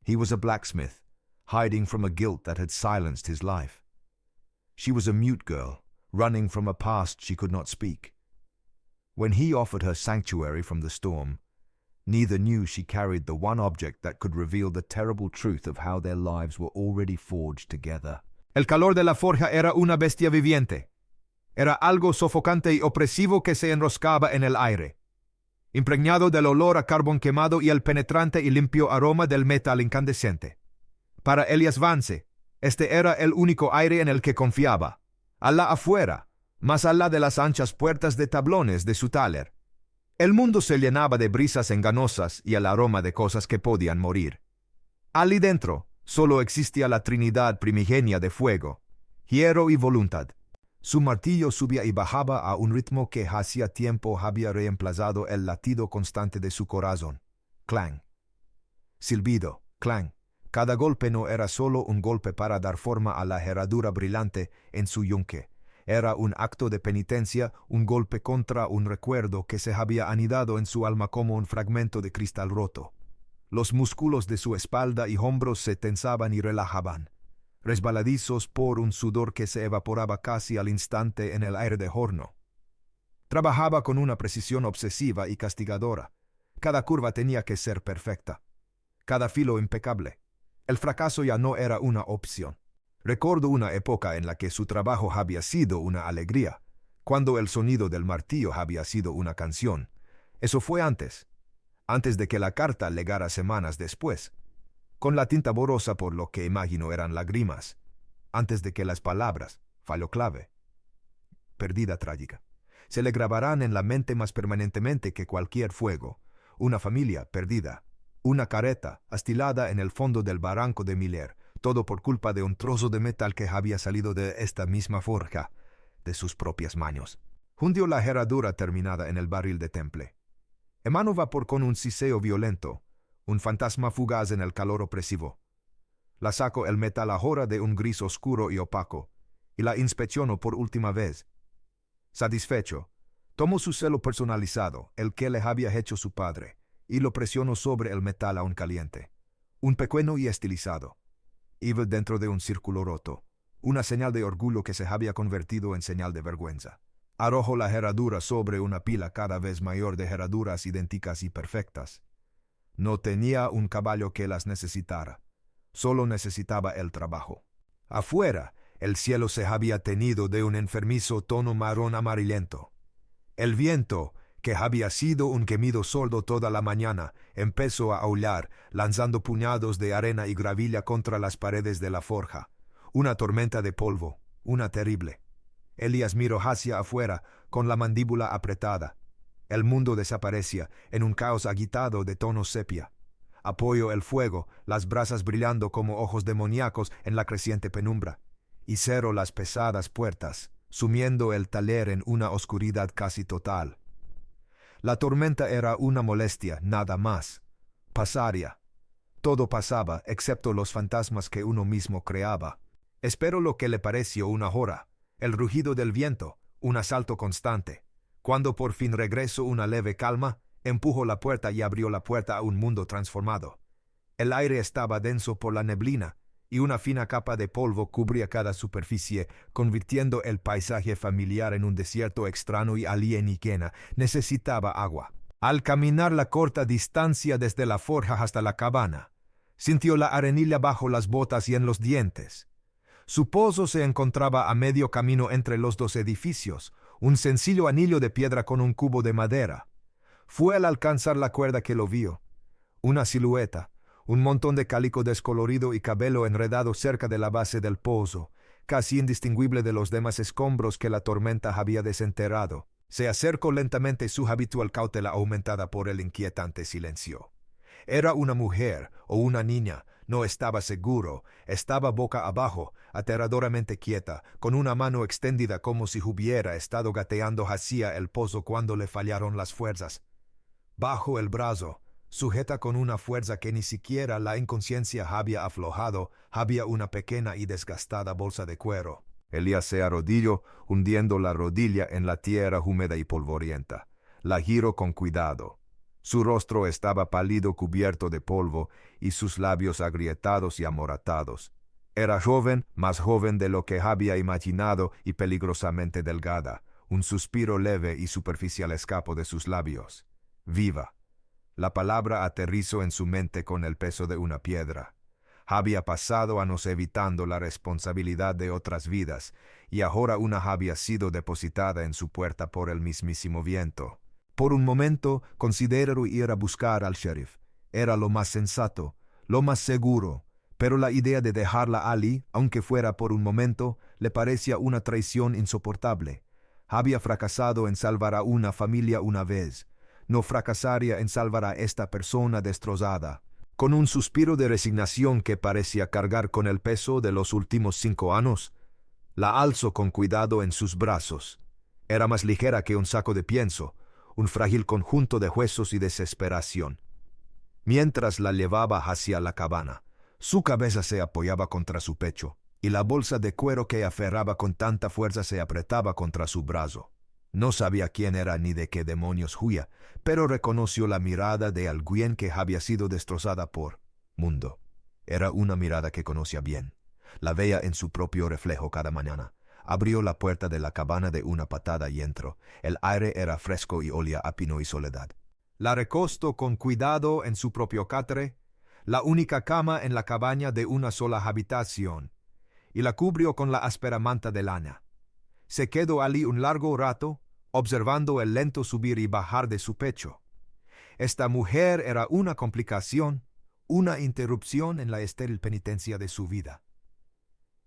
He was a blacksmith, hiding from a guilt that had silenced his life. She was a mute girl, running from a past she could not speak. When he offered her sanctuary from the storm, neither knew she carried the one object that could reveal the terrible truth of how their lives were already forged together. El calor de la forja era una bestia viviente. Era algo sofocante y opresivo que se enroscaba en el aire, impregnado del olor a carbón quemado y el penetrante y limpio aroma del metal incandescente. Para Elias Vance, este era el único aire en el que confiaba. Allá afuera, más allá de las anchas puertas de tablones de su taller, el mundo se llenaba de brisas engañosas y el aroma de cosas que podían morir. Allí dentro solo existía la Trinidad primigenia de fuego, hierro y voluntad. Su martillo subía y bajaba a un ritmo que hacía tiempo había reemplazado el latido constante de su corazón. Clang. Silbido. Clang. Cada golpe no era solo un golpe para dar forma a la herradura brillante en su yunque. Era un acto de penitencia, un golpe contra un recuerdo que se había anidado en su alma como un fragmento de cristal roto. Los músculos de su espalda y hombros se tensaban y relajaban, resbaladizos por un sudor que se evaporaba casi al instante en el aire de horno. Trabajaba con una precisión obsesiva y castigadora. Cada curva tenía que ser perfecta, cada filo impecable. El fracaso ya no era una opción. Recuerdo una época en la que su trabajo había sido una alegría, cuando el sonido del martillo había sido una canción. Eso fue antes de que la carta llegara semanas después, con la tinta borrosa por lo que imagino eran lágrimas, antes de que las palabras, fallo clave, pérdida trágica, se le grabarán en la mente más permanentemente que cualquier fuego, una familia perdida, una carreta astilada en el fondo del barranco de Miller, todo por culpa de un trozo de metal que había salido de esta misma forja, de sus propias manos. Hundió la herradura terminada en el barril de temple. Emanó vapor con un siseo violento, un fantasma fugaz en el calor opresivo. La sacó el metal ahora de un gris oscuro y opaco, y la inspeccionó por última vez. Satisfecho, tomó su celo personalizado, el que le había hecho su padre, y lo presionó sobre el metal aún caliente. Un pequeño y estilizado. Iba dentro de un círculo roto, una señal de orgullo que se había convertido en señal de vergüenza. Arrojó la herradura sobre una pila cada vez mayor de herraduras idénticas y perfectas. No tenía un caballo que las necesitara, solo necesitaba el trabajo. Afuera, el cielo se había teñido de un enfermizo tono marrón amarillento. El viento, que había sido un gemido sordo toda la mañana, empezó a aullar, lanzando puñados de arena y gravilla contra las paredes de la forja. Una tormenta de polvo, una terrible. Elías miró hacia afuera, con la mandíbula apretada. El mundo desaparecía en un caos agitado de tonos sepia. Apoyó el fuego, las brasas brillando como ojos demoníacos en la creciente penumbra, y cerró las pesadas puertas, sumiendo el taller en una oscuridad casi total. La tormenta era una molestia, nada más. Pasaría. Todo pasaba, excepto los fantasmas que uno mismo creaba. Esperó lo que le pareció una hora, el rugido del viento, un asalto constante. Cuando por fin regresó una leve calma, empujó la puerta y abrió la puerta a un mundo transformado. El aire estaba denso por la neblina, y una fina capa de polvo cubría cada superficie, convirtiendo el paisaje familiar en un desierto extraño y alienígena. Necesitaba agua. Al caminar la corta distancia desde la forja hasta la cabana, sintió la arenilla bajo las botas y en los dientes. Su pozo se encontraba a medio camino entre los dos edificios, un sencillo anillo de piedra con un cubo de madera. Fue al alcanzar la cuerda que lo vio. Una silueta, un montón de cálico descolorido y cabello enredado cerca de la base del pozo, casi indistinguible de los demás escombros que la tormenta había desenterrado. Se acercó lentamente, su habitual cautela aumentada por el inquietante silencio. Era una mujer o una niña, no estaba seguro. Estaba boca abajo, aterradoramente quieta, con una mano extendida como si hubiera estado gateando hacia el pozo cuando le fallaron las fuerzas. Bajo el brazo, sujeta con una fuerza que ni siquiera la inconsciencia había aflojado, había una pequeña y desgastada bolsa de cuero. Elías se arrodilló, hundiendo la rodilla en la tierra húmeda y polvorienta. La giró con cuidado. Su rostro estaba pálido, cubierto de polvo, y sus labios agrietados y amoratados. Era joven, más joven de lo que había imaginado y peligrosamente delgada. Un suspiro leve y superficial escapó de sus labios. Viva. La palabra aterrizó en su mente con el peso de una piedra. Había pasado años evitando la responsabilidad de otras vidas, y ahora una había sido depositada en su puerta por el mismísimo viento. Por un momento consideró ir a buscar al sheriff. Era lo más sensato, lo más seguro, pero la idea de dejarla allí, aunque fuera por un momento, le parecía una traición insoportable. Había fracasado en salvar a una familia una vez. No fracasaría en salvar a esta persona destrozada. Con un suspiro de resignación que parecía cargar con el peso de los últimos 5 años, la alzó con cuidado en sus brazos. Era más ligera que un saco de pienso, un frágil conjunto de huesos y desesperación. Mientras la llevaba hacia la cabana, su cabeza se apoyaba contra su pecho, y la bolsa de cuero que aferraba con tanta fuerza se apretaba contra su brazo. No sabía quién era ni de qué demonios huía, pero reconoció la mirada de alguien que había sido destrozada por mundo. Era una mirada que conocía bien. La veía en su propio reflejo cada mañana. Abrió la puerta de la cabana de una patada y entró. El aire era fresco y olía a pino y soledad. La recostó con cuidado en su propio catre, la única cama en la cabaña de una sola habitación, y la cubrió con la áspera manta de lana. Se quedó allí un largo rato, observando el lento subir y bajar de su pecho. Esta mujer era una complicación, una interrupción en la estéril penitencia de su vida.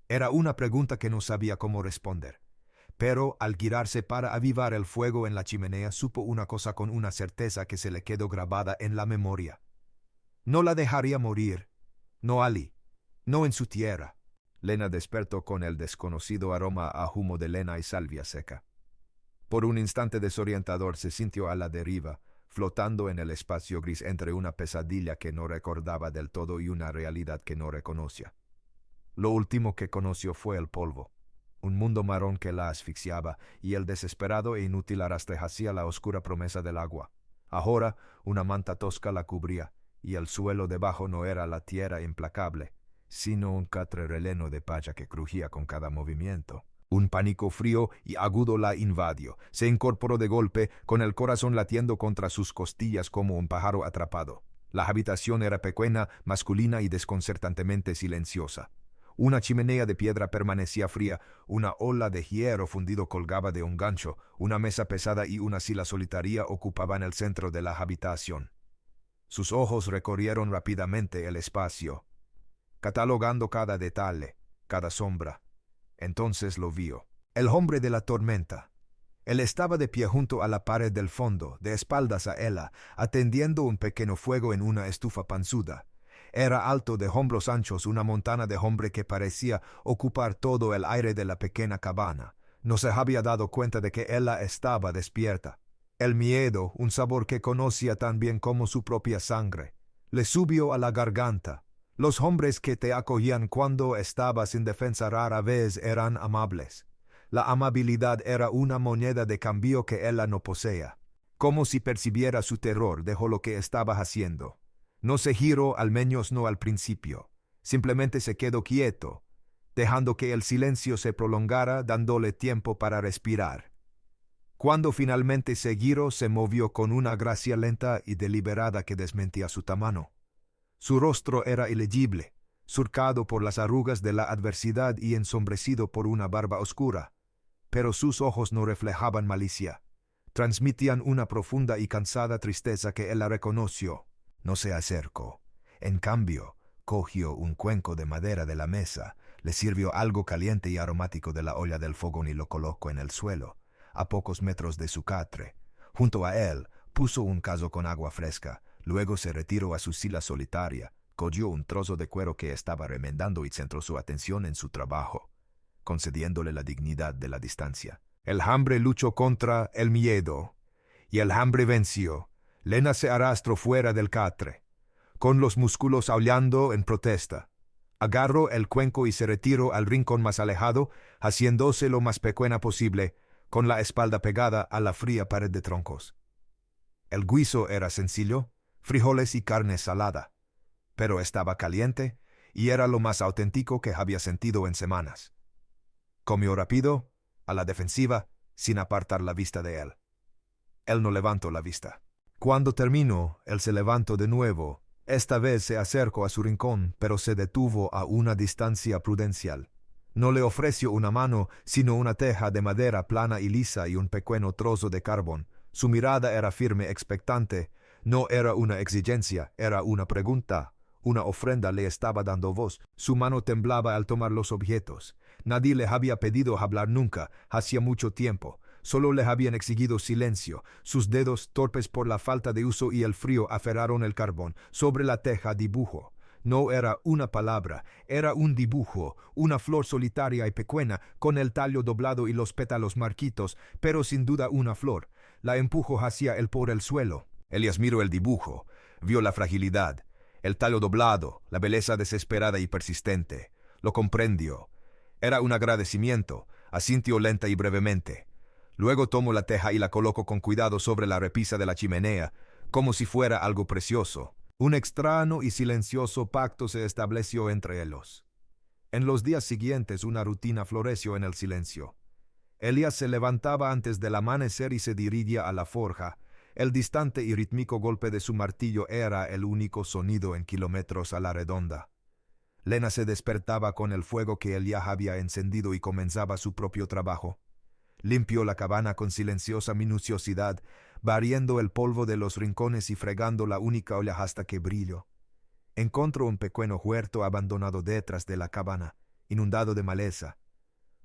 Era una pregunta que no sabía cómo responder, pero al girarse para avivar el fuego en la chimenea supo una cosa con una certeza que se le quedó grabada en la memoria. No la dejaría morir, no allí, no en su tierra. Lena despertó con el desconocido aroma a humo de lena y salvia seca. Por un instante desorientador se sintió a la deriva, flotando en el espacio gris entre una pesadilla que no recordaba del todo y una realidad que no reconocía. Lo último que conoció fue el polvo, un mundo marrón que la asfixiaba, y el desesperado e inútil arrastre hacia la oscura promesa del agua. Ahora una manta tosca la cubría, y el suelo debajo no era la tierra implacable, sino un catre releno de paja que crujía con cada movimiento. Un pánico frío y agudo la invadió. Se incorporó de golpe, con el corazón latiendo contra sus costillas como un pájaro atrapado. La habitación era pequeña, masculina y desconcertantemente silenciosa. Una chimenea de piedra permanecía fría, una ola de hierro fundido colgaba de un gancho, una mesa pesada y una silla solitaria ocupaban el centro de la habitación. Sus ojos recorrieron rápidamente el espacio, catalogando cada detalle, cada sombra. Entonces lo vio. El hombre de la tormenta. Él estaba de pie junto a la pared del fondo, de espaldas a ella, atendiendo un pequeño fuego en una estufa panzuda. Era alto, de hombros anchos, una montana de hombre que parecía ocupar todo el aire de la pequeña cabana. No se había dado cuenta de que ella estaba despierta. El miedo, un sabor que conocía tan bien como su propia sangre, le subió a la garganta. Los hombres que te acogían cuando estabas indefensa rara vez eran amables. La amabilidad era una moneda de cambio que ella no poseía. Como si percibiera su terror, dejó lo que estaba haciendo. No se giró, al menos no al principio. Simplemente se quedó quieto, dejando que el silencio se prolongara, dándole tiempo para respirar. Cuando finalmente se giró, se movió con una gracia lenta y deliberada que desmentía su tamaño. Su rostro era ilegible, surcado por las arrugas de la adversidad y ensombrecido por una barba oscura, pero sus ojos no reflejaban malicia. Transmitían una profunda y cansada tristeza que él reconoció. No se acercó. En cambio, cogió un cuenco de madera de la mesa, le sirvió algo caliente y aromático de la olla del fogón y lo colocó en el suelo, a pocos metros de su catre. Junto a él, puso un cazo con agua fresca. Luego se retiró a su silla solitaria, cogió un trozo de cuero que estaba remendando y centró su atención en su trabajo, concediéndole la dignidad de la distancia. El hambre luchó contra el miedo, y el hambre venció. Lena se arrastró fuera del catre, con los músculos aullando en protesta. Agarró el cuenco y se retiró al rincón más alejado, haciéndose lo más pequeña posible, con la espalda pegada a la fría pared de troncos. El guiso era sencillo, frijoles y carne salada, pero estaba caliente y era lo más auténtico que había sentido en semanas. Comió rápido, a la defensiva, sin apartar la vista de él. Él no levantó la vista. Cuando terminó, él se levantó de nuevo. Esta vez se acercó a su rincón, pero se detuvo a una distancia prudencial. No le ofreció una mano, sino una teja de madera plana y lisa y un pequeño trozo de carbón. Su mirada era firme, expectante. No era una exigencia, era una pregunta. Una ofrenda le estaba dando voz. Su mano temblaba al tomar los objetos. Nadie le había pedido hablar nunca, hacía mucho tiempo. Solo le habían exigido silencio. Sus dedos, torpes por la falta de uso y el frío, aferraron el carbón. Sobre la teja dibujo. No era una palabra, era un dibujo, una flor solitaria y pequeña, con el tallo doblado y los pétalos marquitos, pero sin duda una flor. La empujó hacia él por el suelo. Elías miró el dibujo, vio la fragilidad, el tallo doblado, la belleza desesperada y persistente. Lo comprendió. Era un agradecimiento, asintió lenta y brevemente. Luego tomó la teja y la colocó con cuidado sobre la repisa de la chimenea, como si fuera algo precioso. Un extraño y silencioso pacto se estableció entre ellos. En los días siguientes una rutina floreció en el silencio. Elías se levantaba antes del amanecer y se dirigía a la forja. El distante y rítmico golpe de su martillo era el único sonido en kilómetros a la redonda. Lena se despertaba con el fuego que él ya había encendido y comenzaba su propio trabajo. Limpió la cabana con silenciosa minuciosidad, barriendo el polvo de los rincones y fregando la única olla hasta que brilló. Encontró un pequeño huerto abandonado detrás de la cabana, inundado de maleza.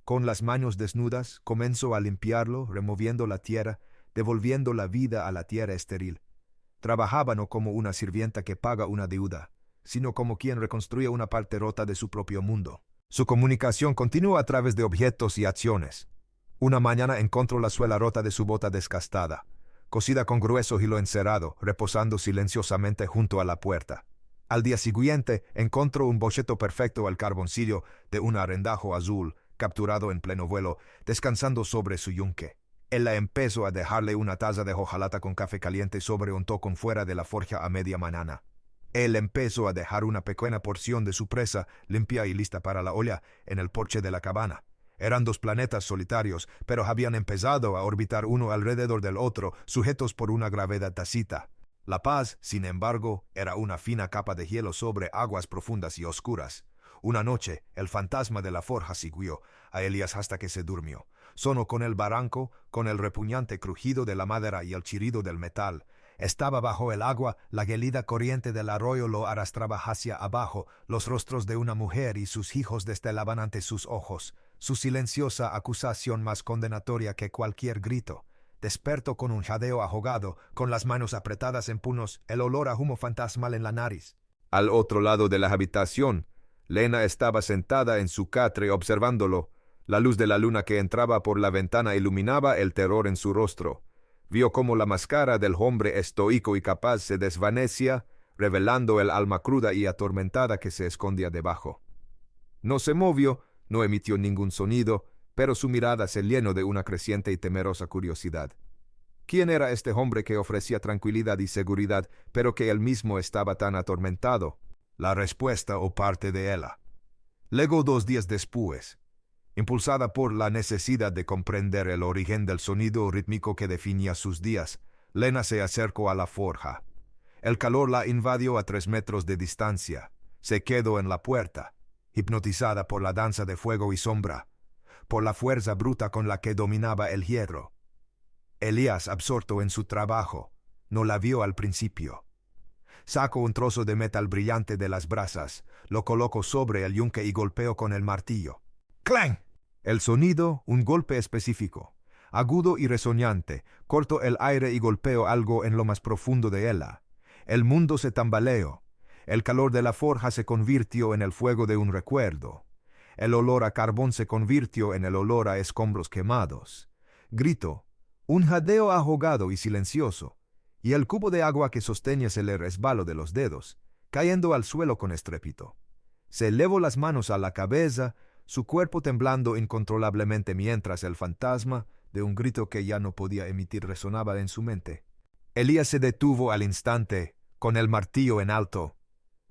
Con las manos desnudas comenzó a limpiarlo, removiendo la tierra, devolviendo la vida a la tierra estéril. Trabajaba no como una sirvienta que paga una deuda, sino como quien reconstruye una parte rota de su propio mundo. Su comunicación continuó a través de objetos y acciones. Una mañana encontró la suela rota de su bota desgastada, cosida con grueso hilo encerado, reposando silenciosamente junto a la puerta. Al día siguiente encontró un boceto perfecto al carboncillo de un arrendajo azul, capturado en pleno vuelo, descansando sobre su yunque. Él la empezó a dejarle una taza de hojalata con café caliente sobre un tocón fuera de la forja a media mañana. Él empezó a dejar una pequeña porción de su presa, limpia y lista para la olla, en el porche de la cabana. Eran dos planetas solitarios, pero habían empezado a orbitar uno alrededor del otro, sujetos por una gravedad tácita. La paz, sin embargo, era una fina capa de hielo sobre aguas profundas y oscuras. Una noche, el fantasma de la forja siguió a Elías hasta que se durmió. Sonó con el barranco, con el repugnante crujido de la madera y el chirrido del metal. Estaba bajo el agua, la gelida corriente del arroyo lo arrastraba hacia abajo, los rostros de una mujer y sus hijos destelaban ante sus ojos. Su silenciosa acusación más condenatoria que cualquier grito. Despertó con un jadeo ahogado, con las manos apretadas en puños, el olor a humo fantasmal en la nariz. Al otro lado de la habitación, Lena estaba sentada en su catre observándolo. La luz de la luna que entraba por la ventana iluminaba el terror en su rostro. Vio cómo la máscara del hombre estoico y capaz se desvanecía, revelando el alma cruda y atormentada que se escondía debajo. No se movió, no emitió ningún sonido, pero su mirada se llenó de una creciente y temerosa curiosidad. ¿Quién era este hombre que ofrecía tranquilidad y seguridad, pero que él mismo estaba tan atormentado? La respuesta o parte de ella. Luego, 2 días después, impulsada por la necesidad de comprender el origen del sonido rítmico que definía sus días, Lena se acercó a la forja. El calor la invadió a 3 metros de distancia. Se quedó en la puerta, hipnotizada por la danza de fuego y sombra, por la fuerza bruta con la que dominaba el hierro. Elías, absorto en su trabajo, no la vio al principio. Sacó un trozo de metal brillante de las brasas, lo colocó sobre el yunque y golpeó con el martillo. ¡Clang! El sonido, un golpe específico, agudo y resonante, cortó el aire y golpeó algo en lo más profundo de ella. El mundo se tambaleó. El calor de la forja se convirtió en el fuego de un recuerdo. El olor a carbón se convirtió en el olor a escombros quemados. Gritó, un jadeo ahogado y silencioso, y el cubo de agua que sostenía se le resbaló de los dedos, cayendo al suelo con estrépito. Se elevó las manos a la cabeza, su cuerpo temblando incontrolablemente mientras el fantasma, de un grito que ya no podía emitir, resonaba en su mente. Elías se detuvo al instante, con el martillo en alto.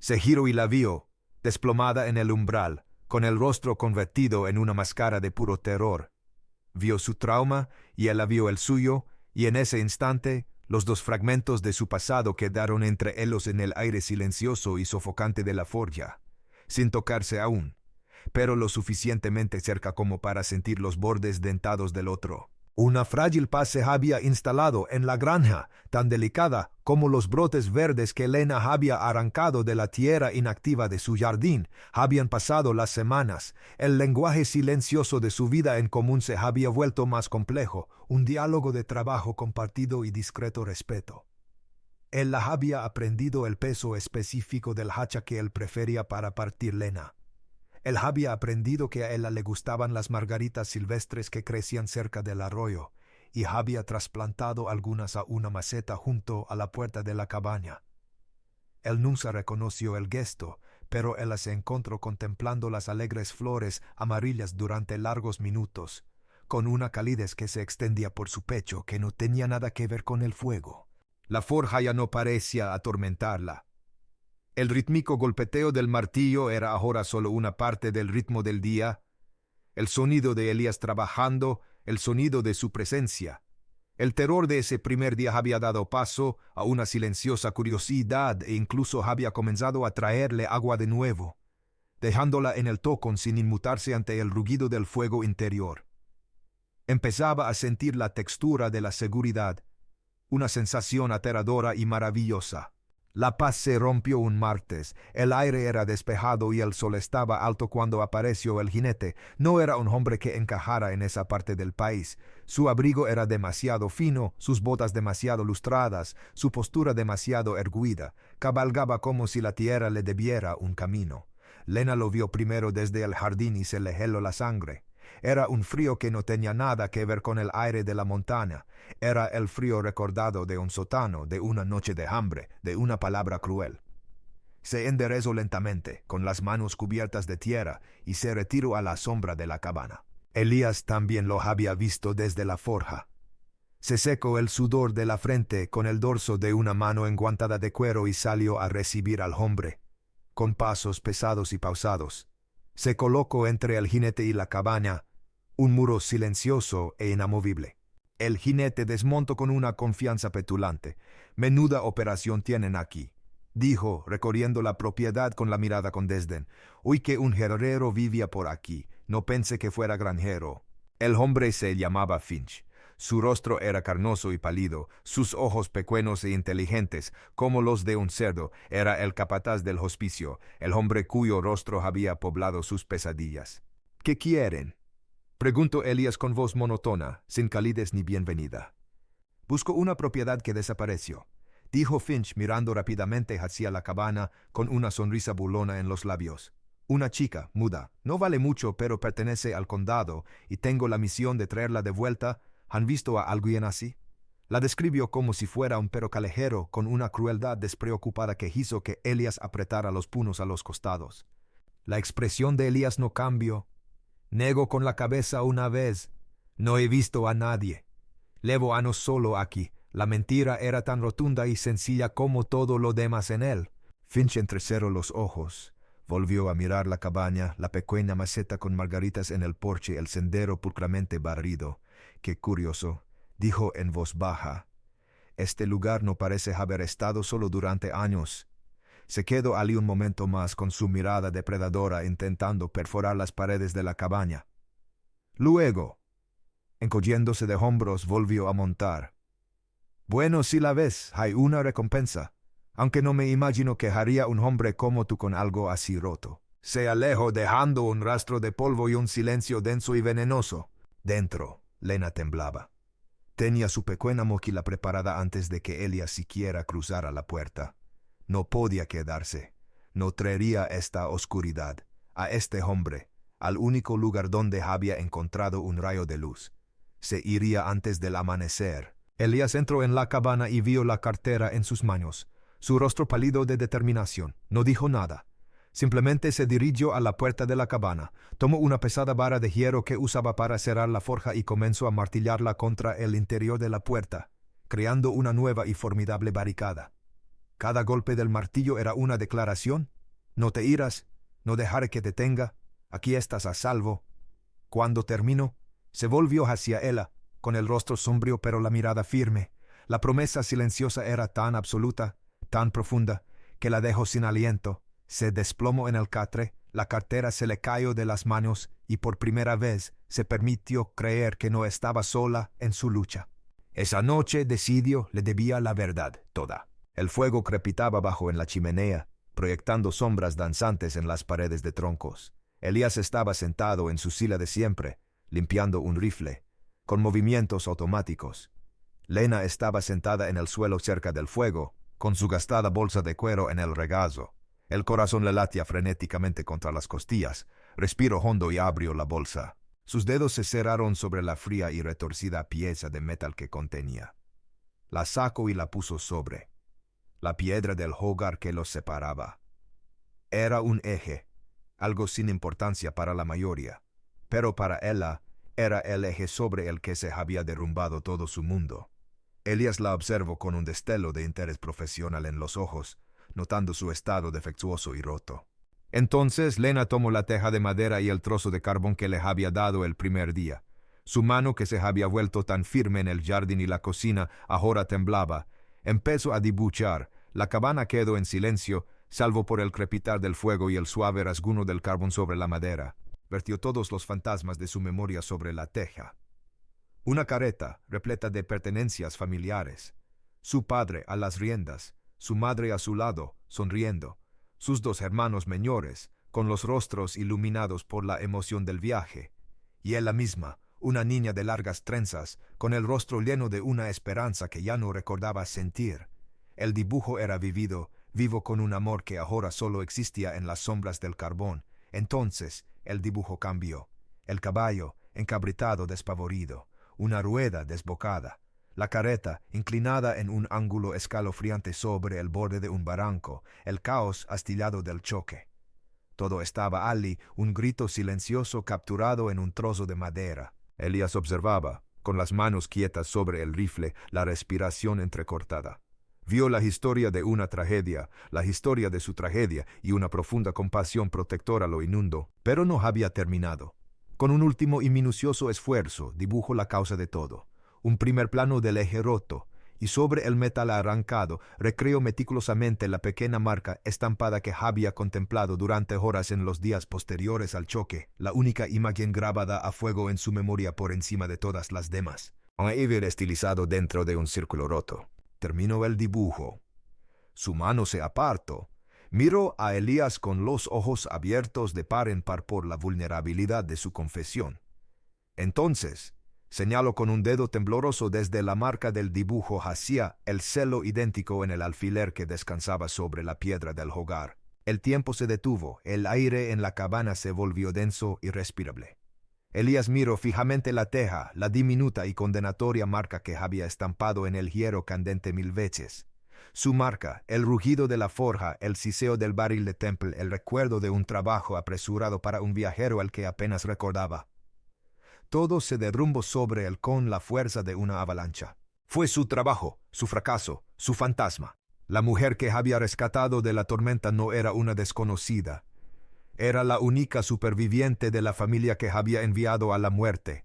Se giró y la vio, desplomada en el umbral, con el rostro convertido en una máscara de puro terror. Vio su trauma, y él vio el suyo, y en ese instante los dos fragmentos de su pasado quedaron entre ellos en el aire silencioso y sofocante de la forja, sin tocarse aún, pero lo suficientemente cerca como para sentir los bordes dentados del otro. Una frágil paz se había instalado en la granja, tan delicada como los brotes verdes que Lena había arrancado de la tierra inactiva de su jardín. Habían pasado las semanas, el lenguaje silencioso de su vida en común se había vuelto más complejo, un diálogo de trabajo compartido y discreto respeto. Él la había aprendido el peso específico del hacha que él prefería para partir leña. Él había aprendido que a ella le gustaban las margaritas silvestres que crecían cerca del arroyo, y había trasplantado algunas a una maceta junto a la puerta de la cabaña. Él nunca reconoció el gesto, pero ella se encontró contemplando las alegres flores amarillas durante largos minutos, con una calidez que se extendía por su pecho que no tenía nada que ver con el fuego. La forja ya no parecía atormentarla. El rítmico golpeteo del martillo era ahora solo una parte del ritmo del día. El sonido de Elías trabajando, el sonido de su presencia. El terror de ese primer día había dado paso a una silenciosa curiosidad e incluso había comenzado a traerle agua de nuevo, dejándola en el tocón sin inmutarse ante el rugido del fuego interior. Empezaba a sentir la textura de la seguridad, una sensación aterradora y maravillosa. La paz se rompió un martes, el aire era despejado y el sol estaba alto cuando apareció el jinete. No era un hombre que encajara en esa parte del país. Su abrigo era demasiado fino, sus botas demasiado lustradas, su postura demasiado erguida. Cabalgaba como si la tierra le debiera un camino. Lena lo vio primero desde el jardín y se le heló la sangre. Era un frío que no tenía nada que ver con el aire de la montaña. Era el frío recordado de un sótano, de una noche de hambre, de una palabra cruel. Se enderezó lentamente, con las manos cubiertas de tierra, y se retiró a la sombra de la cabana. Elías también lo había visto desde la forja. Se secó el sudor de la frente con el dorso de una mano enguantada de cuero y salió a recibir al hombre, con pasos pesados y pausados. Se colocó entre el jinete y la cabaña, un muro silencioso e inamovible. El jinete desmontó con una confianza petulante. «Menuda operación tienen aquí», dijo, recorriendo la propiedad con la mirada con desdén. «Oí que un herrero vivía por aquí. No pensé que fuera granjero». El hombre se llamaba Finch. Su rostro era carnoso y pálido, sus ojos pequeños e inteligentes, como los de un cerdo. Era el capataz del hospicio, el hombre cuyo rostro había poblado sus pesadillas. «¿Qué quieren?», preguntó Elías con voz monótona, sin calidez ni bienvenida. «Busco una propiedad que desapareció», dijo Finch mirando rápidamente hacia la cabana con una sonrisa burlona en los labios. «Una chica, muda. No vale mucho, pero pertenece al condado y tengo la misión de traerla de vuelta». ¿Han visto a alguien así? La describió como si fuera un perro callejero con una crueldad despreocupada que hizo que Elías apretara los puños a los costados. La expresión de Elías no cambió. Negó con la cabeza una vez. «No he visto a nadie. Llevo años solo aquí». La mentira era tan rotunda y sencilla como todo lo demás en él. Finch entrecerró los ojos. Volvió a mirar la cabaña, la pequeña maceta con margaritas en el porche, el sendero pulcramente barrido. «Qué curioso», dijo en voz baja. «Este lugar no parece haber estado solo durante años». Se quedó allí un momento más con su mirada depredadora intentando perforar las paredes de la cabaña. Luego, encogiéndose de hombros, volvió a montar. «Bueno, si la ves, hay una recompensa, aunque no me imagino que haría un hombre como tú con algo así roto». Se alejó dejando un rastro de polvo y un silencio denso y venenoso. Dentro, Lena temblaba. Tenía su pequeña mochila preparada antes de que Elías siquiera cruzara la puerta. No podía quedarse. No traería esta oscuridad, a este hombre, al único lugar donde había encontrado un rayo de luz. Se iría antes del amanecer. Elías entró en la cabana y vio la cartera en sus manos. Su rostro pálido de determinación. No dijo nada. Simplemente se dirigió a la puerta de la cabana, tomó una pesada vara de hierro que usaba para cerrar la forja y comenzó a martillarla contra el interior de la puerta. creando una nueva y formidable barricada. Cada golpe del martillo era una declaración: no te irás, no dejaré que te tenga, aquí estás a salvo. Cuando terminó, se volvió hacia ella, con el rostro sombrío pero la mirada firme. La promesa silenciosa era tan absoluta, tan profunda, que la dejó sin aliento. Se desplomó en el catre, la cartera se le cayó de las manos y por primera vez se permitió creer que no estaba sola en su lucha. Esa noche decidió le debía la verdad toda. El fuego crepitaba bajo en la chimenea, proyectando sombras danzantes en las paredes de troncos. Elías estaba sentado en su silla de siempre, limpiando un rifle, con movimientos automáticos. Lena estaba sentada en el suelo cerca del fuego, con su gastada bolsa de cuero en el regazo. El corazón le latía frenéticamente contra las costillas. Respiró hondo y abrió la bolsa. Sus dedos se cerraron sobre la fría y retorcida pieza de metal que contenía. La sacó y la puso sobre la piedra del hogar que los separaba. Era un eje, algo sin importancia para la mayoría, pero para ella era el eje sobre el que se había derrumbado todo su mundo. Elías la observó con un destello de interés profesional en los ojos, notando su estado defectuoso y roto. Entonces Lena tomó la teja de madera y el trozo de carbón que le había dado el primer día. Su mano, que se había vuelto tan firme en el jardín y la cocina, ahora temblaba. Empezó a dibujar. La cabana quedó en silencio, salvo por el crepitar del fuego y el suave rasguño del carbón sobre la madera. Vertió todos los fantasmas de su memoria sobre la teja. Una carreta repleta de pertenencias familiares. Su padre a las riendas, su madre a su lado, sonriendo. Sus dos hermanos menores, con los rostros iluminados por la emoción del viaje. Y ella misma, una niña de largas trenzas, con el rostro lleno de una esperanza que ya no recordaba sentir. El dibujo era vivo con un amor que ahora solo existía en las sombras del carbón. Entonces el dibujo cambió. El caballo, encabritado, despavorido. Una rueda desbocada. La carreta, inclinada en un ángulo escalofriante sobre el borde de un barranco. El caos astillado del choque. Todo estaba allí, un grito silencioso capturado en un trozo de madera. Elías observaba, con las manos quietas sobre el rifle, la respiración entrecortada. Vio la historia de una tragedia, la historia de su tragedia, y una profunda compasión protectora lo inundó, pero no había terminado. Con un último y minucioso esfuerzo, dibujó la causa de todo. Un primer plano del eje roto, y sobre el metal arrancado, recreó meticulosamente la pequeña marca estampada que había contemplado durante horas en los días posteriores al choque, la única imagen grabada a fuego en su memoria por encima de todas las demás. Un Iver estilizado dentro de un círculo roto. Terminó el dibujo. Su mano se apartó. Miró a Elías con los ojos abiertos de par en par por la vulnerabilidad de su confesión. Entonces señaló con un dedo tembloroso desde la marca del dibujo hacia el celo idéntico en el alfiler que descansaba sobre la piedra del hogar. El tiempo se detuvo, el aire en la cabana se volvió denso y respirable. Elías miró fijamente la teja, la diminuta y condenatoria marca que había estampado en el hierro candente 1000 veces. Su marca, el rugido de la forja, el siseo del barril de Temple, el recuerdo de un trabajo apresurado para un viajero al que apenas recordaba. Todo se derrumbó sobre él con la fuerza de una avalancha. Fue su trabajo, su fracaso, su fantasma. La mujer que había rescatado de la tormenta no era una desconocida. Era la única superviviente de la familia que había enviado a la muerte.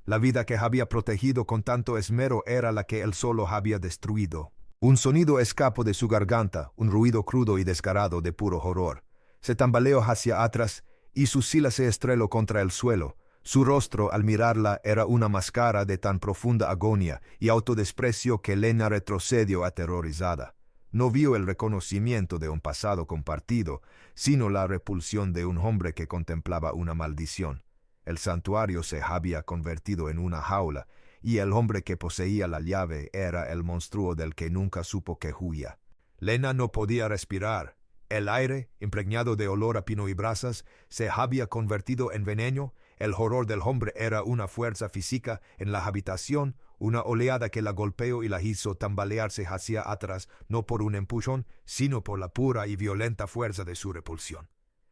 La vida que había protegido con tanto esmero era la que él solo había destruido. Un sonido escapó de su garganta, un ruido crudo y descarado de puro horror. Se tambaleó hacia atrás y su silla se estrelló contra el suelo. Su rostro, al mirarla, era una máscara de tan profunda agonía y autodesprecio que Lena retrocedió aterrorizada. No vio el reconocimiento de un pasado compartido, sino la repulsión de un hombre que contemplaba una maldición. El santuario se había convertido en una jaula, y el hombre que poseía la llave era el monstruo del que nunca supo que huía. Lena no podía respirar. El aire, impregnado de olor a pino y brasas, se había convertido en veneno. El horror del hombre era una fuerza física en la habitación, una oleada que la golpeó y la hizo tambalearse hacia atrás, no por un empujón, sino por la pura y violenta fuerza de su repulsión.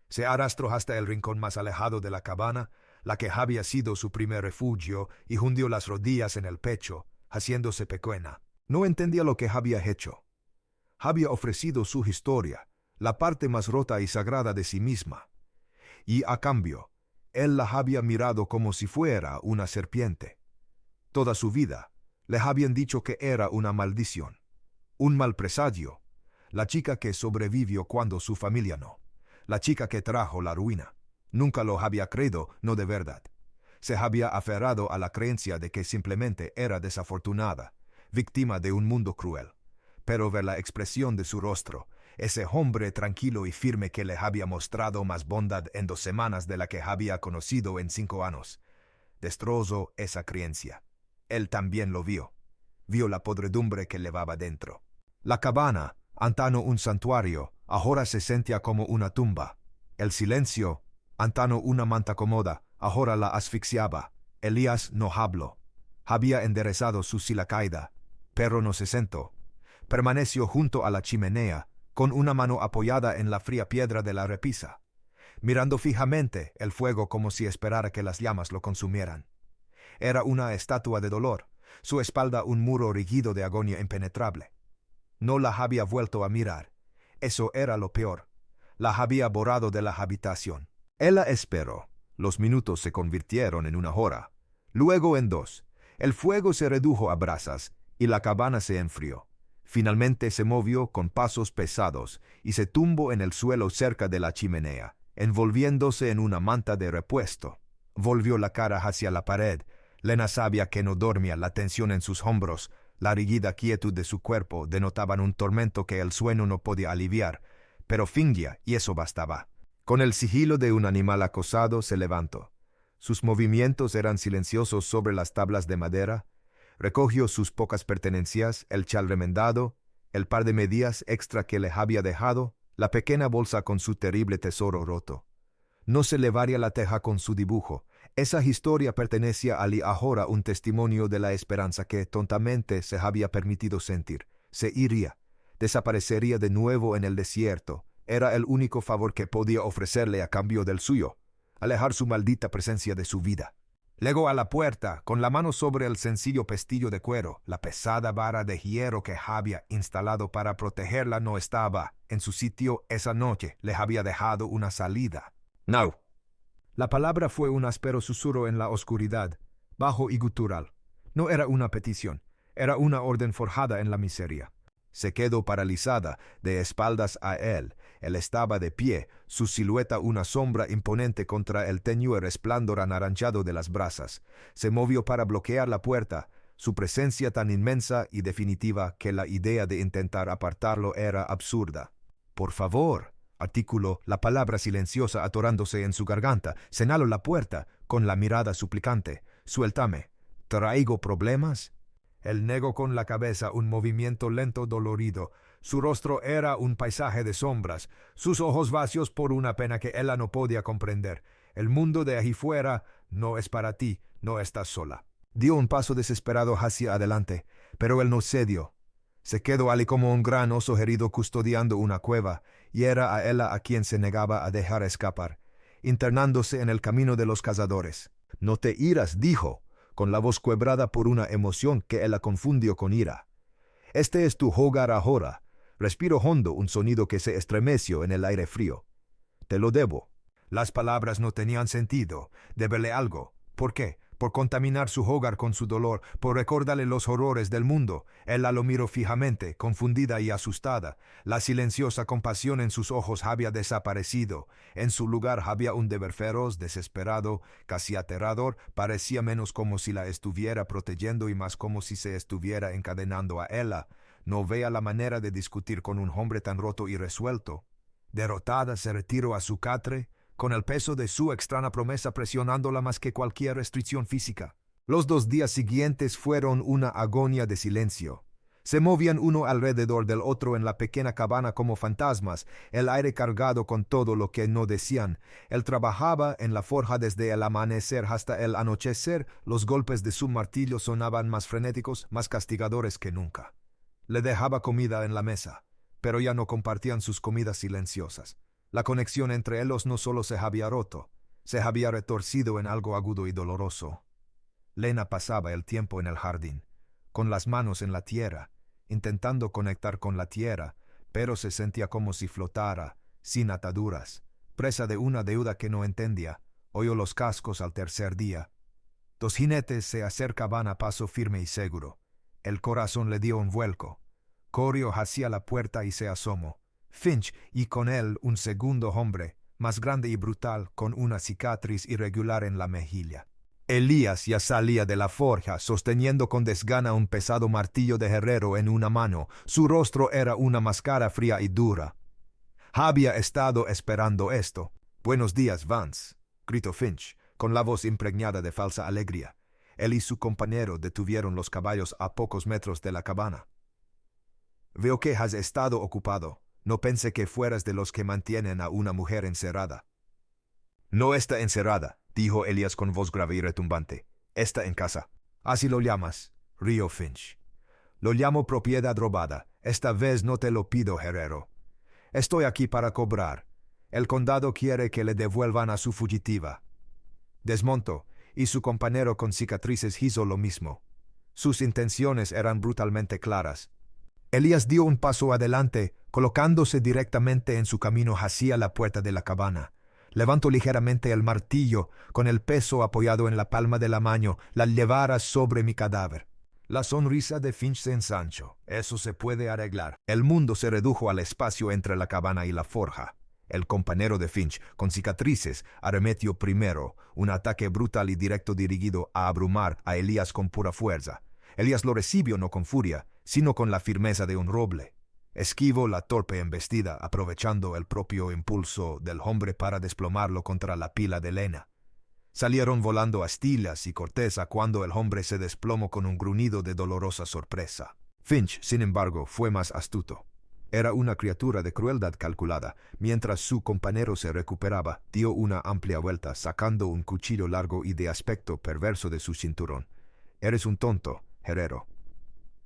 Se arrastró hasta el rincón más alejado de la cabana, la que había sido su primer refugio, y hundió las rodillas en el pecho, haciéndose pequeña. No entendía lo que había hecho. Había ofrecido su historia, la parte más rota y sagrada de sí misma. Y a cambio, él la había mirado como si fuera una serpiente. Toda su vida, le habían dicho que era una maldición, un mal presagio, la chica que sobrevivió cuando su familia no, la chica que trajo la ruina. Nunca lo había creído, no de verdad. Se había aferrado a la creencia de que simplemente era desafortunada, víctima de un mundo cruel. Pero ver la expresión de su rostro, ese hombre tranquilo y firme que le había mostrado más bondad en 2 semanas de la que había conocido en 5 años, destrozó esa creencia. Él también lo vio. Vio la podredumbre que levaba dentro. La cabana, antano un santuario, ahora se sentía como una tumba. El silencio, antano una manta cómoda, ahora la asfixiaba. Elías no habló. Había enderezado su silla caída, pero no se sentó. Permaneció junto a la chimenea, con una mano apoyada en la fría piedra de la repisa, mirando fijamente el fuego como si esperara que las llamas lo consumieran. Era una estatua de dolor, su espalda un muro rígido de agonía impenetrable. No la había vuelto a mirar. Eso era lo peor. La había borrado de la habitación. Él la esperó. Los minutos se convirtieron en 1 hora, luego en 2. El fuego se redujo a brasas y la cabana se enfrió. Finalmente se movió con pasos pesados y se tumbó en el suelo cerca de la chimenea, envolviéndose en una manta de repuesto. Volvió la cara hacia la pared. Lena sabía que no dormía, la tensión en sus hombros, la rígida quietud de su cuerpo denotaban un tormento que el sueño no podía aliviar, pero fingía y eso bastaba. Con el sigilo de un animal acosado se levantó. Sus movimientos eran silenciosos sobre las tablas de madera. Recogió sus pocas pertenencias, el chal remendado, el par de medias extra que le había dejado, la pequeña bolsa con su terrible tesoro roto. No se levaría la teja con su dibujo. Esa historia pertenecía a ahora un testimonio de la esperanza que tontamente se había permitido sentir. Se iría, desaparecería de nuevo en el desierto. Era el único favor que podía ofrecerle a cambio del suyo, alejar su maldita presencia de su vida. Llegó a la puerta, con la mano sobre el sencillo pestillo de cuero. La pesada vara de hierro que había instalado para protegerla no estaba en su sitio esa noche. Le había dejado una salida. No. La palabra fue un áspero susurro en la oscuridad, bajo y gutural. No era una petición, era una orden forjada en la miseria. Se quedó paralizada, de espaldas a él. Él estaba de pie, su silueta una sombra imponente contra el tenue resplandor anaranjado de las brasas. Se movió para bloquear la puerta, su presencia tan inmensa y definitiva que la idea de intentar apartarlo era absurda. «Por favor», articuló la palabra silenciosa atorándose en su garganta. Señaló la puerta, con la mirada suplicante. «Suéltame. ¿Traigo problemas?» Él negó con la cabeza, un movimiento lento dolorido. Su rostro era un paisaje de sombras, sus ojos vacíos por una pena que ella no podía comprender. El mundo de allí fuera no es para ti, no estás sola. Dio un paso desesperado hacia adelante, pero él no cedió. Se quedó allí como un gran oso herido custodiando una cueva, y era a ella a quien se negaba a dejar escapar, internándose en el camino de los cazadores. «No te iras», dijo, con la voz quebrada por una emoción que ella confundió con ira. «Este es tu hogar ahora». Respiró hondo, un sonido que se estremeció en el aire frío. «Te lo debo». Las palabras no tenían sentido. Debele algo. ¿Por qué? Por contaminar su hogar con su dolor, por recordarle los horrores del mundo. Ella lo miró fijamente, confundida y asustada. La silenciosa compasión en sus ojos había desaparecido. En su lugar había un deber feroz, desesperado, casi aterrador. Parecía menos como si la estuviera protegiendo y más como si se estuviera encadenando a ella. No veía la manera de discutir con un hombre tan roto y resuelto. Derrotada, se retiró a su catre, con el peso de su extraña promesa presionándola más que cualquier restricción física. Los 2 días siguientes fueron una agonía de silencio. Se movían uno alrededor del otro en la pequeña cabana como fantasmas, el aire cargado con todo lo que no decían. Él trabajaba en la forja desde el amanecer hasta el anochecer. Los golpes de su martillo sonaban más frenéticos, más castigadores que nunca. Le dejaba comida en la mesa, pero ya no compartían sus comidas silenciosas. La conexión entre ellos no solo se había roto, se había retorcido en algo agudo y doloroso. Lena pasaba el tiempo en el jardín, con las manos en la tierra, intentando conectar con la tierra, pero se sentía como si flotara, sin ataduras, presa de una deuda que no entendía. Oyó los cascos al tercer día. Dos jinetes se acercaban a paso firme y seguro. El corazón le dio un vuelco. Corrió hacia la puerta y se asomó. Finch y con él un segundo hombre, más grande y brutal, con una cicatriz irregular en la mejilla. Elías ya salía de la forja, sosteniendo con desgana un pesado martillo de herrero en una mano. Su rostro era una máscara fría y dura. Había estado esperando esto. «Buenos días, Vance», gritó Finch, con la voz impregnada de falsa alegría. Él y su compañero detuvieron los caballos a pocos metros de la cabana. «Veo que has estado ocupado. No pensé que fueras de los que mantienen a una mujer encerrada». «No está encerrada», dijo Elías con voz grave y retumbante. «Está en casa». «Así lo llamas», rió Finch. «Lo llamo propiedad robada. Esta vez no te lo pido, herrero. Estoy aquí para cobrar. El condado quiere que le devuelvan a su fugitiva». Desmontó, y su compañero con cicatrices hizo lo mismo. Sus intenciones eran brutalmente claras. Elías dio un paso adelante, colocándose directamente en su camino hacia la puerta de la cabana. Levantó ligeramente el martillo, con el peso apoyado en la palma de la mano, la llevara sobre mi cadáver. La sonrisa de Finch se ensanchó. «Eso se puede arreglar». El mundo se redujo al espacio entre la cabana y la forja. El compañero de Finch, con cicatrices, arremetió primero, un ataque brutal y directo dirigido a abrumar a Elías con pura fuerza. Elías lo recibió no con furia, sino con la firmeza de un roble. Esquivó la torpe embestida, aprovechando el propio impulso del hombre para desplomarlo contra la pila de lena. Salieron volando astillas y corteza cuando el hombre se desplomó con un gruñido de dolorosa sorpresa. Finch, sin embargo, fue más astuto. Era una criatura de crueldad calculada. Mientras su compañero se recuperaba, dio una amplia vuelta, sacando un cuchillo largo y de aspecto perverso de su cinturón. «Eres un tonto, herrero».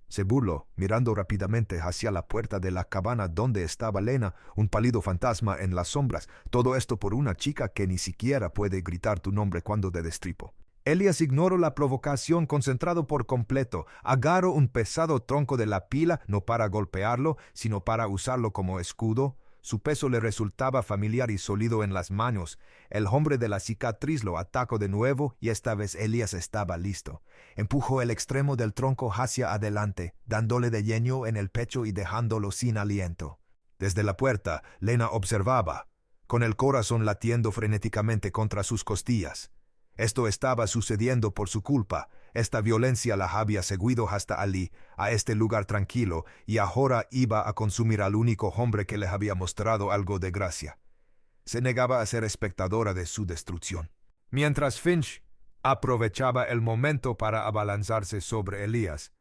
Se burló, mirando rápidamente hacia la puerta de la cabana donde estaba Lena, un pálido fantasma en las sombras. Todo esto por una chica que ni siquiera puede gritar tu nombre cuando te destripo. Elías ignoró la provocación, concentrado por completo. Agarró un pesado tronco de la pila, no para golpearlo, sino para usarlo como escudo. Su peso le resultaba familiar y sólido en las manos. El hombre de la cicatriz lo atacó de nuevo y esta vez Elías estaba listo. Empujó el extremo del tronco hacia adelante, dándole de lleno en el pecho y dejándolo sin aliento. Desde la puerta, Lena observaba, con el corazón latiendo frenéticamente contra sus costillas. Esto estaba sucediendo por su culpa. Esta violencia la había seguido hasta allí, a este lugar tranquilo, y ahora iba a consumir al único hombre que le había mostrado algo de gracia. Se negaba a ser espectadora de su destrucción. Mientras Finch aprovechaba el momento para abalanzarse sobre Elías,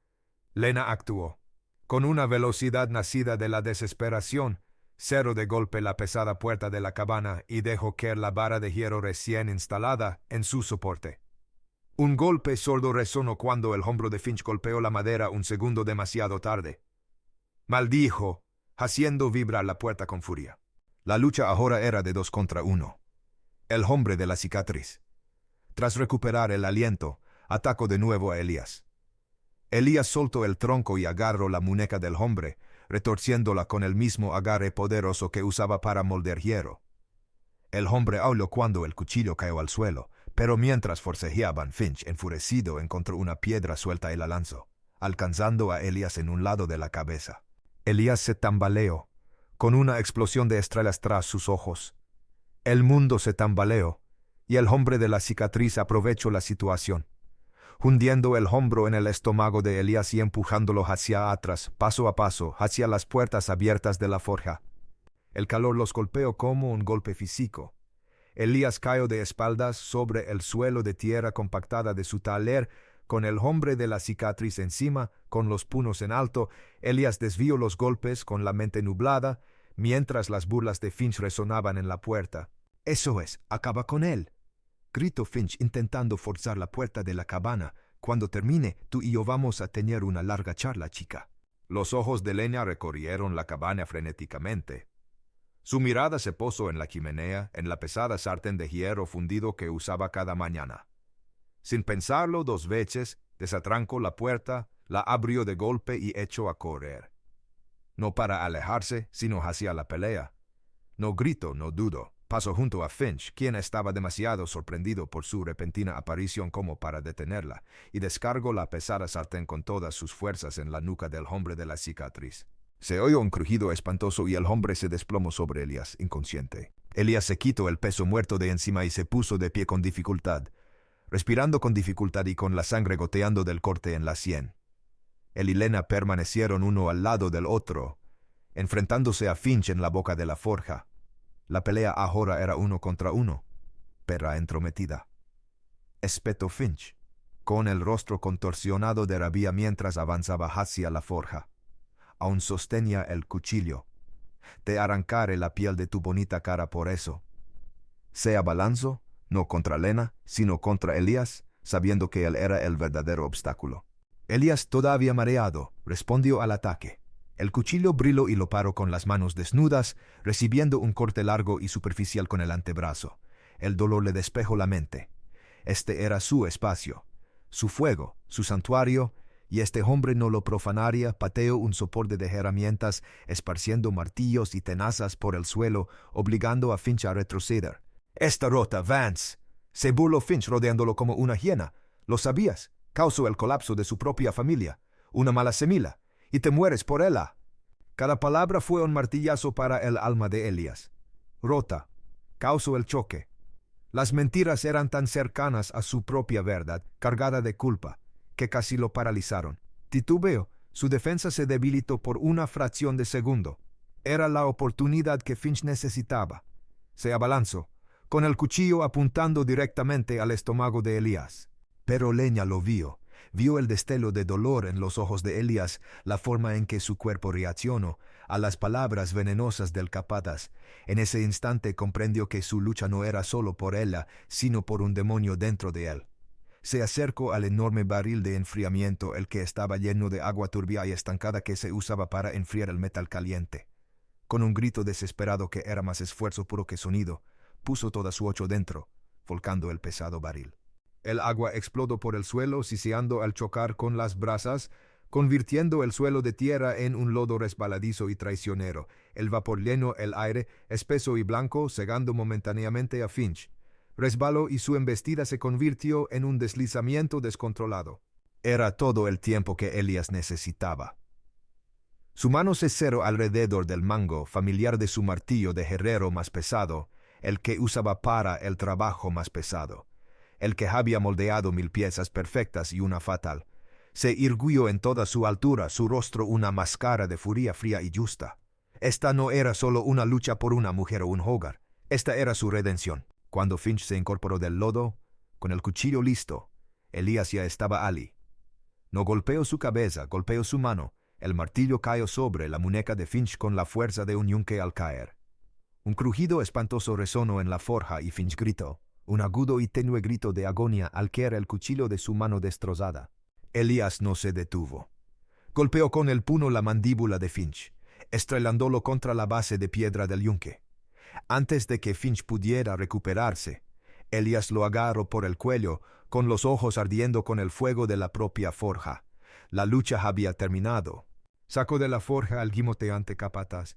Lena actuó. Con una velocidad nacida de la desesperación, cerró de golpe la pesada puerta de la cabana y dejó caer la vara de hierro recién instalada en su soporte. Un golpe sordo resonó cuando el hombro de Finch golpeó la madera un segundo demasiado tarde. Maldijo, haciendo vibrar la puerta con furia. La lucha ahora era de 2 contra 1. El hombre de la cicatriz, tras recuperar el aliento, atacó de nuevo a Elías. Elías soltó el tronco y agarró la muñeca del hombre, retorciéndola con el mismo agarre poderoso que usaba para moldear hierro. El hombre aulló cuando el cuchillo cayó al suelo, pero mientras forcejeaban, Finch, enfurecido, encontró una piedra suelta y la lanzó, alcanzando a Elías en un lado de la cabeza. Elías se tambaleó, con una explosión de estrellas tras sus ojos. El mundo se tambaleó, y el hombre de la cicatriz aprovechó la situación. Hundiendo el hombro en el estómago de Elías y empujándolo hacia atrás, paso a paso, hacia las puertas abiertas de la forja. El calor los golpeó como un golpe físico. Elías cayó de espaldas sobre el suelo de tierra compactada de su taller, con el hombre de la cicatriz encima, con los puños en alto. Elías desvió los golpes con la mente nublada, mientras las burlas de Finch resonaban en la puerta. «Eso es, acaba con él», gritó Finch intentando forzar la puerta de la cabana. «Cuando termine, tú y yo vamos a tener una larga charla, chica». Los ojos de Lena recorrieron la cabana frenéticamente. Su mirada se posó en la chimenea, en la pesada sartén de hierro fundido que usaba cada mañana. Sin pensarlo 2 veces, desatrancó la puerta, La abrió de golpe y echó a correr. No para alejarse, sino hacia la pelea. No grito, no dudo. Pasó junto a Finch, quien estaba demasiado sorprendido por su repentina aparición como para detenerla, y descargó la pesada sartén con todas sus fuerzas en la nuca del hombre de la cicatriz. Se oyó un crujido espantoso y el hombre se desplomó sobre Elías, inconsciente. Elías se quitó el peso muerto de encima y se puso de pie con dificultad, respirando con dificultad y con la sangre goteando del corte en la sien. Él y Lena permanecieron uno al lado del otro, enfrentándose a Finch en la boca de la forja. La pelea ahora era 1 contra 1, perra entrometida. Espetó Finch, con el rostro contorsionado de rabia mientras avanzaba hacia la forja. Aún sostenía el cuchillo. Te arrancaré la piel de tu bonita cara por eso. Se abalanzó, no contra Lena, sino contra Elías, sabiendo que él era el verdadero obstáculo. Elías, todavía mareado, respondió al ataque. El cuchillo brilló y lo paró con las manos desnudas, recibiendo un corte largo y superficial con el antebrazo. El dolor le despejó la mente. Este era su espacio, su fuego, su santuario, y este hombre no lo profanaría. Pateó un soporte de herramientas, esparciendo martillos y tenazas por el suelo, obligando a Finch a retroceder. «Está rota, Vance», se burló Finch rodeándolo como una hiena. «Lo sabías. Causó el colapso de su propia familia. Una mala semilla. Y te mueres por ella». Cada palabra fue un martillazo para el alma de Elías. Rota. Causó el choque. Las mentiras eran tan cercanas a su propia verdad, cargada de culpa, que casi lo paralizaron. Titubeó. Su defensa se debilitó por una fracción de segundo. Era la oportunidad que Finch necesitaba. Se abalanzó, con el cuchillo apuntando directamente al estómago de Elías. Pero Lena lo vio. Vio el destello de dolor en los ojos de Elías, la forma en que su cuerpo reaccionó a las palabras venenosas del capataz. En ese instante comprendió que su lucha no era solo por ella, sino por un demonio dentro de él. Se acercó al enorme barril de enfriamiento, el que estaba lleno de agua turbia y estancada que se usaba para enfriar el metal caliente. Con un grito desesperado que era más esfuerzo puro que sonido, puso toda su ocho dentro, volcando el pesado barril. El agua explotó por el suelo, siseando al chocar con las brasas, convirtiendo el suelo de tierra en un lodo resbaladizo y traicionero. El vapor llenó el aire, espeso y blanco, cegando momentáneamente a Finch. Resbaló y su embestida se convirtió en un deslizamiento descontrolado. Era todo el tiempo que Elías necesitaba. Su mano se cerró alrededor del mango familiar de su martillo de herrero más pesado, el que usaba para el trabajo más pesado, el que había moldeado 1000 piezas perfectas y una fatal. Se irguió en toda su altura, su rostro una máscara de furia fría y justa. Esta no era solo una lucha por una mujer o un hogar, esta era su redención. Cuando Finch se incorporó del lodo, con el cuchillo listo, Elías ya estaba allí. No golpeó su cabeza, golpeó su mano. El martillo cayó sobre la muñeca de Finch con la fuerza de un yunque al caer. Un crujido espantoso resonó en la forja y Finch gritó. Un agudo y tenue grito de agonía al caer el cuchillo de su mano destrozada. Elías no se detuvo. Golpeó con el puño la mandíbula de Finch, estrelándolo contra la base de piedra del yunque. Antes de que Finch pudiera recuperarse, Elías lo agarró por el cuello, con los ojos ardiendo con el fuego de la propia forja. La lucha había terminado. Sacó de la forja al gimoteante capataz,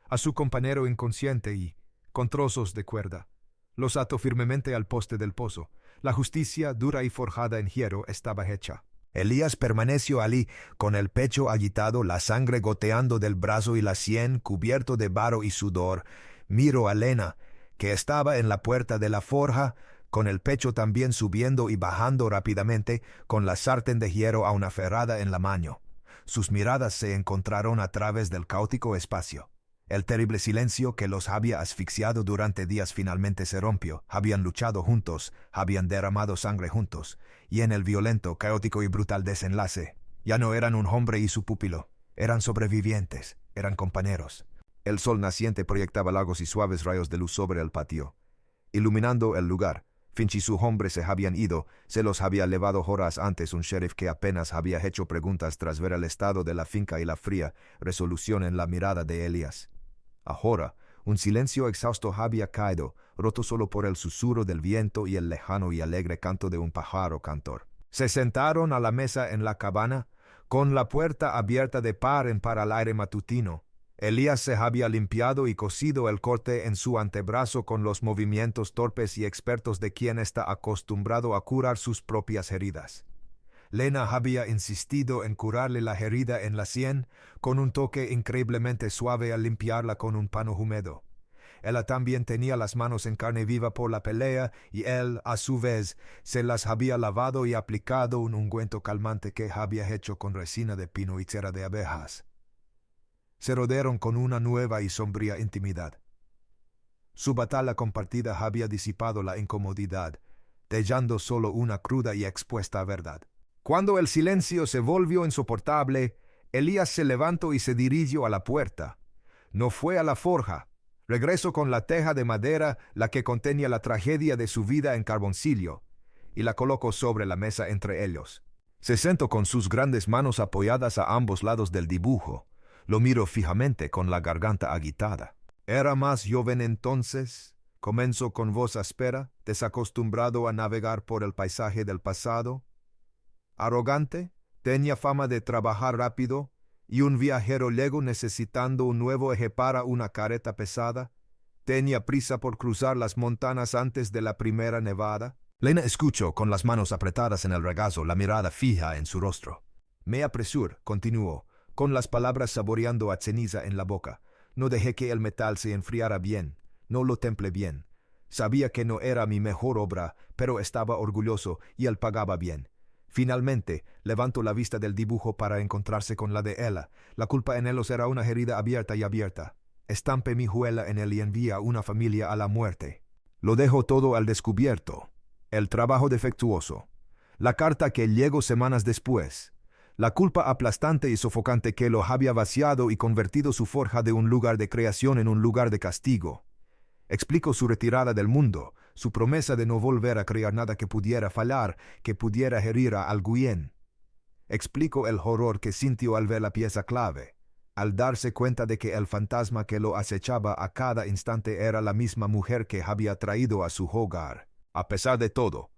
a su compañero inconsciente y, con trozos de cuerda, los ató firmemente al poste del pozo. La justicia, dura y forjada en hierro, estaba hecha. Elías permaneció allí, con el pecho agitado, la sangre goteando del brazo y la sien, cubierto de barro y sudor. Miró a Lena, que estaba en la puerta de la forja, con el pecho también subiendo y bajando rápidamente, con la sartén de hierro aún aferrada en la mano. Sus miradas se encontraron a través del caótico espacio. El terrible silencio que los había asfixiado durante días finalmente se rompió. Habían luchado juntos, habían derramado sangre juntos, y en el violento, caótico y brutal desenlace, ya no eran un hombre y su pupilo, eran sobrevivientes, eran compañeros. El sol naciente proyectaba largos y suaves rayos de luz sobre el patio, iluminando el lugar. Finch y su hombre se habían ido. Se los había llevado horas antes un sheriff que apenas había hecho preguntas tras ver el estado de la finca y la fría resolución en la mirada de Elías. Ahora, un silencio exhausto había caído, roto solo por el susurro del viento y el lejano y alegre canto de un pájaro cantor. Se sentaron a la mesa en la cabana, Con la puerta abierta de par en par al aire matutino, Elías se había limpiado y cosido el corte en su antebrazo con los movimientos torpes y expertos de quien está acostumbrado a curar sus propias heridas. Lena había insistido en curarle la herida en la sien con un toque increíblemente suave al limpiarla con un pano húmedo. Ella también tenía las manos en carne viva por la pelea y él, a su vez, se las había lavado y aplicado un ungüento calmante que había hecho con resina de pino y cera de abejas. Se rodearon con una nueva y sombría intimidad. Su batalla compartida había disipado la incomodidad, dejando solo una cruda y expuesta verdad. Cuando el silencio se volvió insoportable, Elías se levantó y se dirigió a la puerta. No fue a la forja. Regresó con la teja de madera, la que contenía la tragedia de su vida en carboncillo, y la colocó sobre la mesa entre ellos. Se sentó con sus grandes manos apoyadas a ambos lados del dibujo. Lo miró fijamente con la garganta agitada. Era más joven entonces. Comenzó con voz áspera, desacostumbrado a navegar por el paisaje del pasado. Arrogante, tenía fama de trabajar rápido, y un viajero lego necesitando un nuevo eje para una carreta pesada. Tenía prisa por cruzar las montañas antes de la primera nevada. Lena escuchó con las manos apretadas en el regazo, la mirada fija en su rostro. Me apresuro, continuó, con las palabras saboreando a ceniza en la boca. No dejé que el metal se enfriara bien, no lo templé bien. Sabía que no era mi mejor obra, pero estaba orgulloso y él pagaba bien. Finalmente, levantó la vista del dibujo para encontrarse con la de ella. La culpa en ellos era una herida abierta y abierta. Estampe mi juela en él y envía una familia a la muerte. Lo dejo todo al descubierto. El trabajo defectuoso. La carta que llegó semanas después. La culpa aplastante y sofocante que lo había vaciado y convertido su forja de un lugar de creación en un lugar de castigo. Explicó su retirada del mundo, su promesa de no volver a crear nada que pudiera fallar, que pudiera herir a alguien. Explicó el horror que sintió al ver la pieza clave, al darse cuenta de que el fantasma que lo acechaba a cada instante era la misma mujer que había traído a su hogar. A pesar de todo,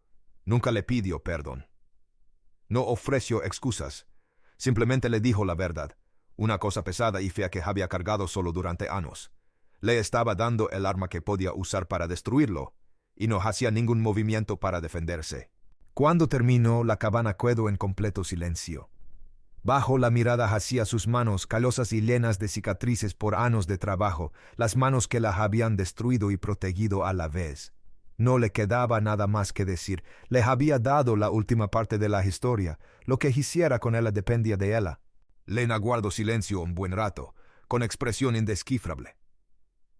nunca le pidió perdón. No ofreció excusas, simplemente le dijo la verdad, una cosa pesada y fea que había cargado solo durante años. Le estaba dando el arma que podía usar para destruirlo, y no hacía ningún movimiento para defenderse. Cuando terminó, la cabana quedó en completo silencio. Bajó la mirada hacia sus manos, callosas y llenas de cicatrices por años de trabajo, las manos que la habían destruido y protegido a la vez. No le quedaba nada más que decir. Le había dado la última parte de la historia. Lo que hiciera con ella dependía de ella. Lena guardó silencio un buen rato, con expresión indescifrable.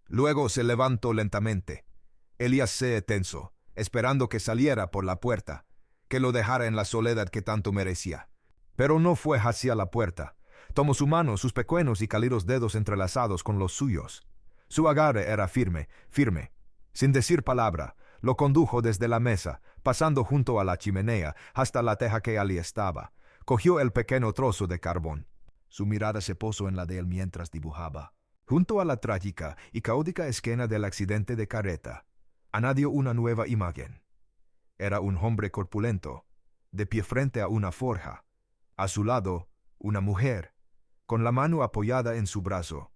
Luego se levantó lentamente. Elías se tensó, esperando que saliera por la puerta, que lo dejara en la soledad que tanto merecía. Pero no fue hacia la puerta. Tomó su mano, sus pequeños y cálidos dedos entrelazados con los suyos. Su agarre era firme, firme. Sin decir palabra, lo condujo desde la mesa, pasando junto a la chimenea, hasta la teja que allí estaba. Cogió el pequeño trozo de carbón. Su mirada se posó en la de él mientras dibujaba. Junto a la trágica y caótica escena del accidente de carreta, añadió una nueva imagen. Era un hombre corpulento, de pie frente a una forja. A su lado, una mujer, con la mano apoyada en su brazo.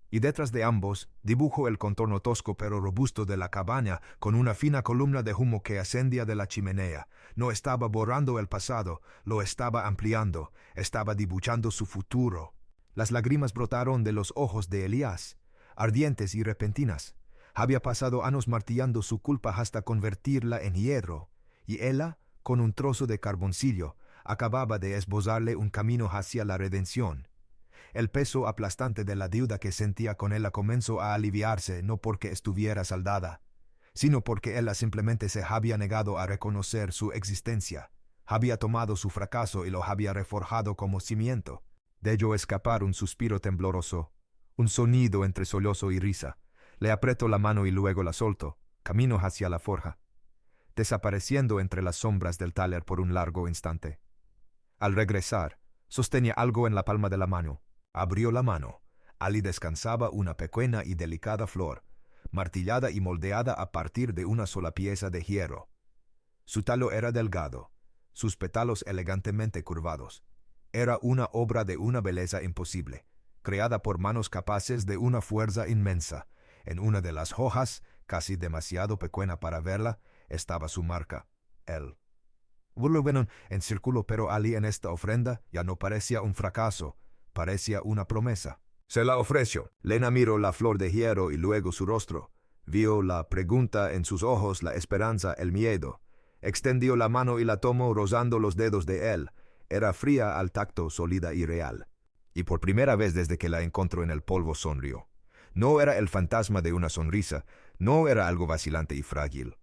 Y detrás de ambos, dibujó el contorno tosco pero robusto de la cabaña con una fina columna de humo que ascendía de la chimenea. No estaba borrando el pasado, lo estaba ampliando, estaba dibujando su futuro. Las lágrimas brotaron de los ojos de Elías, ardientes y repentinas. Había pasado años martillando su culpa hasta convertirla en hierro, y ella, con un trozo de carboncillo, acababa de esbozarle un camino hacia la redención. El peso aplastante de la deuda que sentía con ella comenzó a aliviarse no porque estuviera saldada, sino porque ella simplemente se había negado a reconocer su existencia. Había tomado su fracaso y lo había reforjado como cimiento. Dejó escapar un suspiro tembloroso, un sonido entre sollozo y risa. Le apretó la mano y luego la soltó, camino hacia la forja, desapareciendo entre las sombras del taller por un largo instante. Al regresar, sostenía algo en la palma de la mano. Abrió la mano. Allí descansaba una pequeña y delicada flor, martillada y moldeada a partir de una sola pieza de hierro. Su talo era delgado, sus pétalos elegantemente curvados, Era una obra de una belleza imposible, creada por manos capaces de una fuerza inmensa. En una de las hojas, casi demasiado pequeña para verla, estaba su marca, él. Volvieron en círculo, pero Ali en esta ofrenda ya no parecía un fracaso, parecía una promesa. Se la ofreció. Lena miró la flor de hierro y luego su rostro. Vio la pregunta en sus ojos, la esperanza, el miedo. Extendió la mano y la tomó rozando los dedos de él. Era fría al tacto, sólida y real. Y por primera vez desde que la encontró en el polvo sonrió. No era el fantasma de una sonrisa, no era algo vacilante y frágil.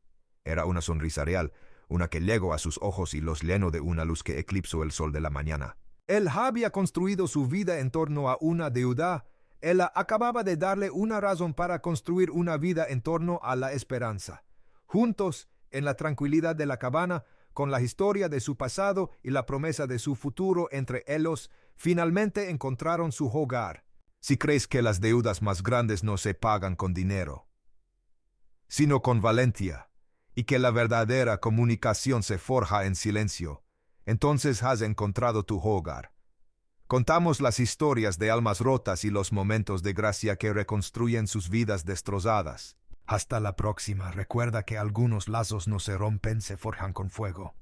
Era una sonrisa real, una que llegó a sus ojos y los llenó de una luz que eclipsó el sol de la mañana. Él había construido su vida en torno a una deuda. Ella acababa de darle una razón para construir una vida en torno a la esperanza. Juntos, en la tranquilidad de la cabana, con la historia de su pasado y la promesa de su futuro entre ellos, finalmente encontraron su hogar. Si crees que las deudas más grandes no se pagan con dinero, sino con valentía, y que la verdadera comunicación se forja en silencio, entonces has encontrado tu hogar. Contamos las historias de almas rotas y los momentos de gracia que reconstruyen sus vidas destrozadas. Hasta la próxima. Recuerda que algunos lazos no se rompen, se forjan con fuego.